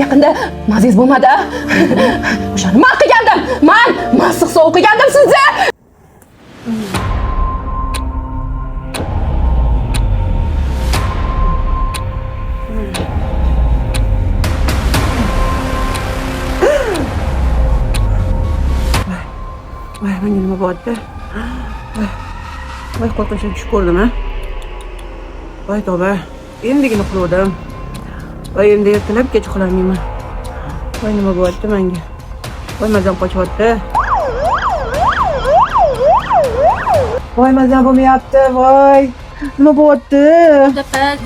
yaqinda maziz bo'lmadi. O'shani men qilgandim. Men issiqsa o'qigandim sizni. Voy, menga nima bo'ldi? Voy, qo'rqinchim tushib ko'rdim, ha? Voy, tavba. Endigina uxladim. Voy, endi ertalab kech uxlamayman. Voy, nima bo'ldi menga? Voy, mazam qochyapti. Voy, mazam bo'lmayapti, voy. Nima bo'ldi?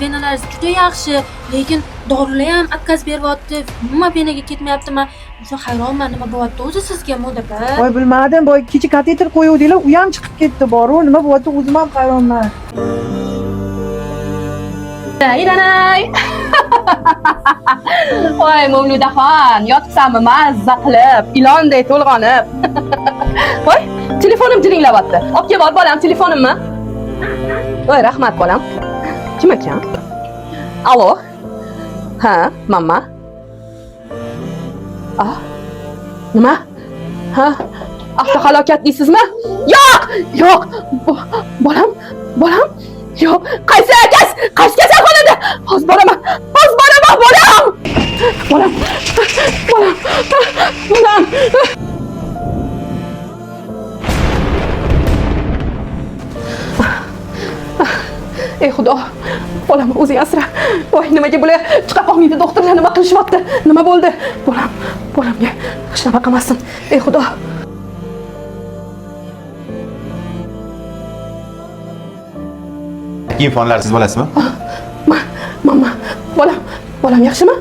Venalaringiz juda yaxshi, lekin dorilar ham отказ beryapti. Nima venaga ketmayapti? Men o'sha hayronman, nima bo'lyapti o'zi sizga Mo'dapa? Voy, bilmadim, voy, kecha kateter qo'yuvdinglar, u ham chiqib ketdi, boru. Nima bo'lyapti? O'zim ham hayronman. Aylanay. Voy, Mavludaxon, yotibsanmi mazza qilib, ilonday to'lg'onib. Voy, telefonim jiringlayapti. Olib kelib ol bolam, telefonimmi? Voy, rahmat bolam. Kim ekan? Alo. Ha, mamma. Ah. Nima? Ha? Avtohalokat deysizmi? Yo'q, yo'q. Bolam. Yo'q, qaysi kasalxonada? Hozir boraman, bolam. Ey Xudo, bolamni o'zing asra. Voy, nimaga bular chiqib olmaydi, doktorlar nima qilishyapti? Nima bo'ldi? Bolamga hech nima qilmasin. Ey Xudo. Fonlar siz bo'lasizmi? Mamma, bolam yaxshimi?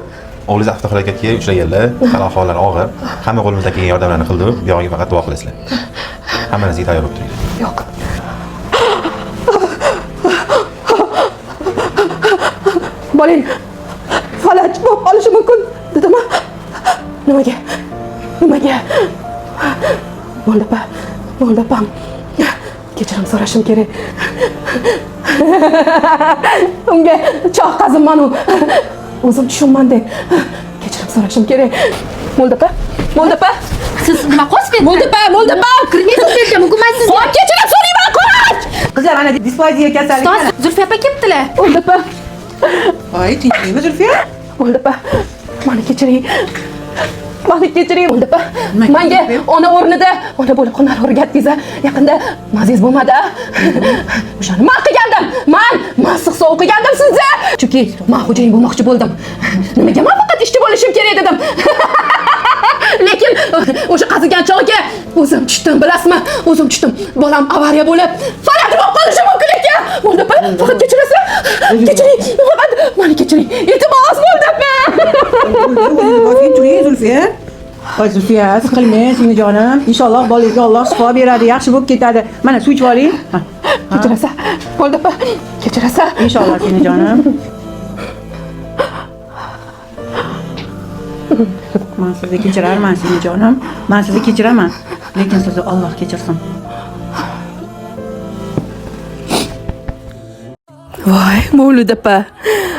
O'g'lingiz avtohalokatga uchraganlar, ahvollari og'ir. Hamma qo'limizdan kelgan yordamlarni qildim. Bu yog'iga faqat duo qilasizlar. Hammangizga tayyor bo'lib turinglar. Yo'q. Bolang falaj bo'lib qolishi mumkin, dedimi? Nimaga? Mo'ldapam. Kechirim so'rashim kerak. Unga choq qazimman u. O'zim tushunmanda. Kechirim so'rashim kerak. Mo'ldapa. Siz nima qilasiz? Mo'ldapa. Kirmaysiz sizga mumkinsiz. Kechirim so'rayman, qo'sh. Qizlar, mana displaziya kasallik. Ustoz, Zulfiya opa kelibdilar. Mo'ldapa. Voy, tinchlikmi Zulfiya? Mo'ldapa. Meni kechiring. Mo'ldapa. Menga ona o'rnida ona bo'lib hunar o'rgatdingiz. Yaqinda maziz bo'lmadi. O'shani men qilgandim. Men issiqsa o'qigandim sizni. Chunki men xo'jayin bo'lmoqchi bo'ldim. Nimaga men faqat ishchi bo'lishim kerak dedim. Lekin o'sha qazigan chog'ga o'zim tushdim, bilasizmi? Bolam avariya bo'lib, falaj bo'lib qolishi mumkin ekan. Mo'ldapa, faqat kechirasiz. Kechiring. Faqat meni kechiring. Iltimos, Mo'ldapa. Voy, turing Zulfiya. Voy, Zulfiya, siqilmang, singiljonim. Inshaalloh bolangizga Alloh shifo beradi, yaxshi bo'lib ketadi. Mana suv ichib oling. Kechirasiz. Mo'ldapa, kechirasiz. Inshaalloh, singiljonim. Men sizni kechirarman, singiljonim. Men sizni kechiraman, lekin sizni Alloh kechirsin. Voy, Mavludapa.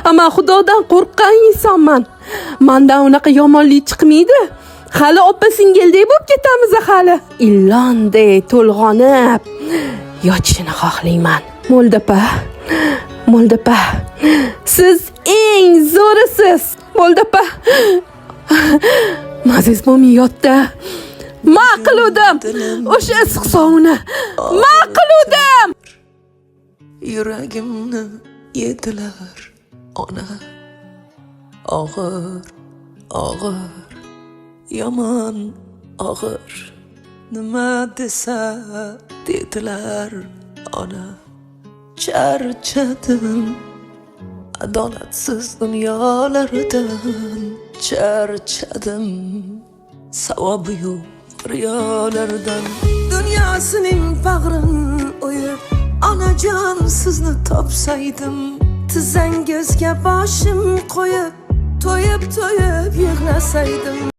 Ammo Xudodan qo'rqqan insonman. Mendan unaqa yomonlik chiqmaydi. Hali opa-singildek bo'lib ketamiz hali. Ilonday to'lg'onib yotishini xohlayman. Mo'ldapa. Siz eng zo'risiz. Mo'ldapa. Maziz bo'lmayotdi. Men qildim. O'sha issiq sovuni. Men qildim. Yuragimni yedilar ona, og'ir yomon og'ir, nima desa dedilar ona. Charchadim adolatsiz dunyolardan, charchadim savobi yo'q riyolardan. Dunyosining bag'rin o'yib onajon sizni topsaydim, tizzangizga boshim qo'yib, to'yib yig'lasaydim.